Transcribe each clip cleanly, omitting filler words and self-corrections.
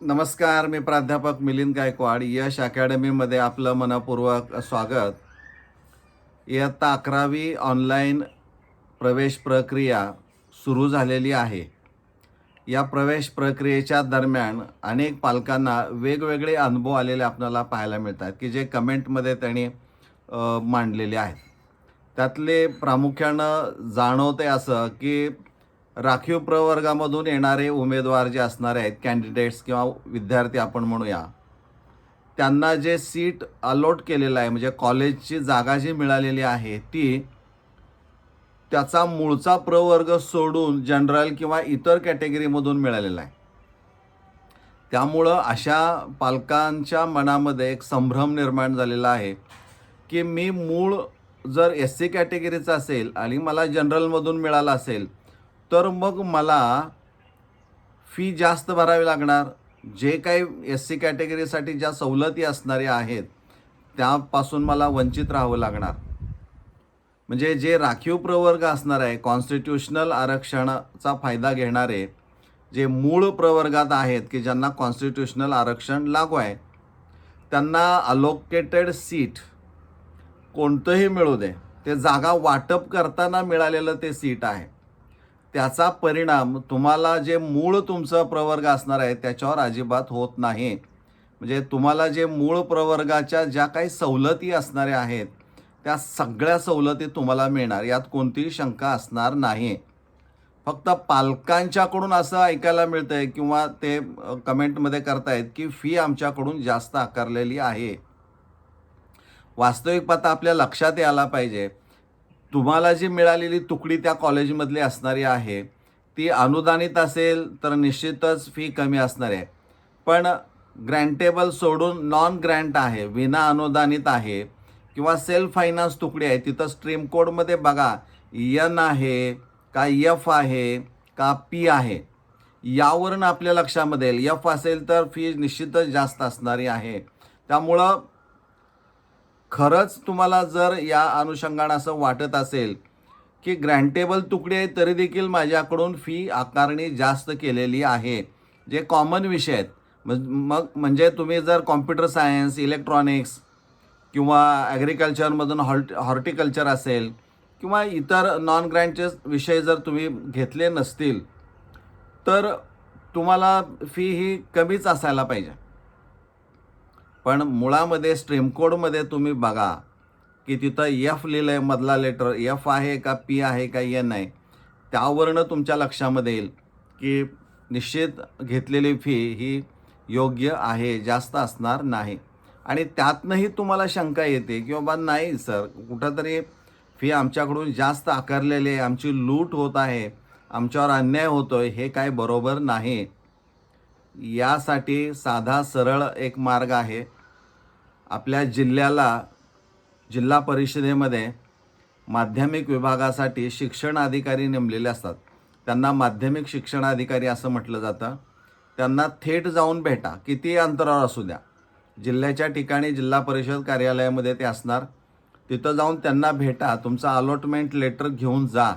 नमस्कार, मी प्राध्यापक मिलिंद गायकवाड. यश अकॅडमीमध्ये आपलं मनपूर्वक स्वागत. इयत्ता 11वी ऑनलाईन प्रवेश प्रक्रिया सुरू झालेली आहे. या प्रवेश प्रक्रियेच्या दरम्यान अनेक पालकांना वेगवेगळे अनुभव आलेले आपल्याला पाहायला मिळतात, की जे कमेंटमध्ये त्यांनी मांडलेले आहेत. त्यातले प्रामुख्यानं जाणवते असं, की राखीव प्रवर्गामधून येणारे उमेदवार जे असणारे आहेत, कॅन्डिडेट्स किंवा विद्यार्थी आपण म्हणूया, त्यांना जे सीट अलॉट केलेलं आहे, म्हणजे कॉलेजची जागा जी मिळालेली आहे ती त्याचा मूळचा प्रवर्ग सोडून जनरल किंवा इतर कॅटेगरीमधून मिळालेला आहे. त्यामुळं अशा पालकांच्या मनामध्ये एक संभ्रम निर्माण झालेला आहे, की मी मूळ जर SC कॅटेगरीचा असेल आणि मला जनरलमधून मिळाला असेल, तर मग मला फी जास्त भरावी लागणार. जे काही SC कॅटेगरीसाठी ज्या सवलती असणाऱ्या आहेत, त्यापासून मला वंचित राहावं लागणार. म्हणजे जे राखीव प्रवर्ग असणार आहे, कॉन्स्टिट्यूशनल आरक्षणाचा फायदा घेणारे जे मूळ प्रवर्गात आहेत, की ज्यांना कॉन्स्टिट्यूशनल आरक्षण लागू आहे, त्यांना अलोकेटेड सीट कोणतंही मिळू दे, ते जागा वाटप करताना मिळालेलं ते सीट आहे. त्याचा परिणाम तुम्हाला जे मूळ तुमचं प्रवर्ग असणार आहे त्याच्यावर अजिबात होत नाही. म्हणजे तुम्हाला जे मूळ प्रवर्गाच्या ज्या काही सवलती असणाऱ्या आहेत, त्या सगळ्या सवलती तुम्हाला मिळणार, यात कोणतीही शंका असणार नाही. फक्त पालकांच्याकडून असं ऐकायला मिळतं आहे किंवा ते कमेंटमध्ये करतायत, की फी आमच्याकडून जास्त आकारलेली आहे. वास्तविक पाहता आपल्या लक्षात यायला पाहिजे, तुम्हाला जी मिळालेली तुकडी त्या कॉलेजमधली असणारी आहे, ती अनुदानित असेल तर निश्चितच फी कमी असणार आहे. पण ग्रँटेबल सोडून नॉन ग्रँट आहे, विना अनुदानित आहे किंवा सेल्फ फायनान्स तुकडी आहे, तिथं स्ट्रीम कोडमध्ये बघा N आहे का F आहे का P आहे, यावरून आपल्या लक्षामध्ये येईल. F असेल तर फी निश्चितच जास्त असणारी आहे. त्यामुळं खरंच तुम्हाला जर या अनुषंगानं असं वाटत असेल, की ग्रँटेबल तुकडी आहे तरी देखील माझ्याकडून फी आकारणी जास्त केलेली आहे, जे कॉमन विषय आहेत, मग म्हणजे तुम्ही जर कॉम्प्युटर सायन्स, इलेक्ट्रॉनिक्स किंवा ॲग्रिकल्चरमधून हॉर्टिकल्चर असेल किंवा इतर नॉन ग्रँटचे विषय जर तुम्ही घेतले नसतील, तर तुम्हाला फी ही कमीच असायला पाहिजे. पण मुळामध्ये स्ट्रीम कोडमध्ये तुम्ही बघा, की तिथं F लिहिलं आहे, मधला लेटर F आहे का P आहे का N आहे, त्यावरनं तुमच्या लक्षामध्ये येईल, की निश्चित घेतलेली फी ही योग्य आहे, जास्त असणार नाही. आणि त्यातनंही तुम्हाला शंका येते, की बाबा नाही सर, कुठंतरी फी आमच्याकडून जास्त आकारलेली आहे, आमची लूट होत आहे, आमच्यावर अन्याय होतो आहे, हे काय बरोबर नाही. यासाठी साधा सरळ एक मार्ग आहे. आपल्या जिल्हा परिषदेमध्ये माध्यमिक विभागासाठी शिक्षण अधिकारी नेमलेले असतात. त्यांना माध्यमिक शिक्षण अधिकारी असं म्हटलं जातं. त्यांना थेट जाऊन भेटा, कितीही अंतरावर असू द्या. जिल्ह्याच्या ठिकाणी जिल्हा परिषद कार्यालयामध्ये ते असणार. तिथं जाऊन त्यांना भेटा, तुमचं अलॉटमेंट लेटर घेऊन जा.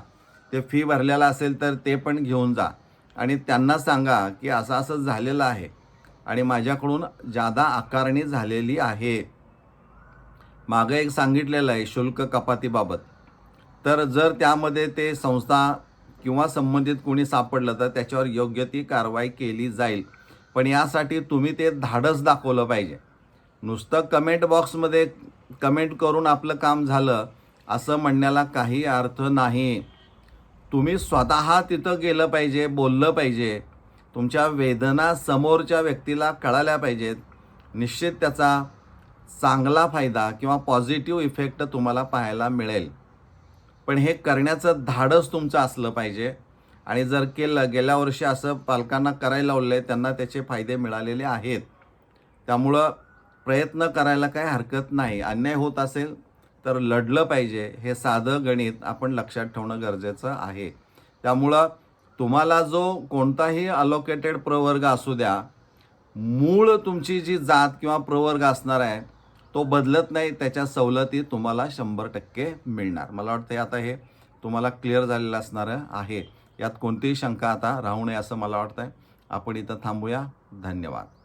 ते फी भरलेलं असेल तर ते पण घेऊन जा आणि त्यांना सांगा, की असं असं झालेलं आहे आणि माझ्याकडून जादा आकारणी झालेली आहे. मागं एक सांगितलेलं आहे शुल्क कपातीबाबत. तर जर त्यामध्ये ते संस्था किंवा संबंधित कोणी सापडलं तर त्याच्यावर योग्य ती कारवाई केली जाईल. पण यासाठी तुम्ही ते धाडस दाखवलं पाहिजे. नुसतं कमेंट बॉक्समध्ये कमेंट करून आपलं काम झालं असं म्हणण्याला काही अर्थ नाही. तुम्ही स्वतः तिथं गेलं पाहिजे, बोललं पाहिजे. तुमच्या वेदना समोरच्या व्यक्तीला कळाल्या पाहिजेत. निश्चित त्याचा चांगला फायदा किंवा पॉझिटिव्ह इफेक्ट तुम्हाला पाहायला मिळेल. पण हे करण्याचं धाडस तुमचं असलं पाहिजे. आणि जर केलं, गेल्या वर्षी असं पालकांना करायला लावलं आहे, त्यांना त्याचे फायदे मिळालेले आहेत. त्यामुळं प्रयत्न करायला काही हरकत नाही. अन्याय होत असेल तर लढलं पाहिजे, हे साधं गणित आपण लक्षात ठेवणं गरजेचं आहे. त्यामुळं तुम्हाला जो कोणताही अलोकेटेड प्रवर्ग असू द्या, मूळ तुमची जी जात किंवा प्रवर्ग असणार आहे तो बदलत नाही, त्याच्या सवलती तुम्हाला 100% मिळणार. मला वाटतं आता हे तुम्हाला क्लिअर झालेलं असणार आहे. यात कोणतीही शंका आता राहू नये असं मला वाटतं आहे. आपण इथं थांबूया. धन्यवाद.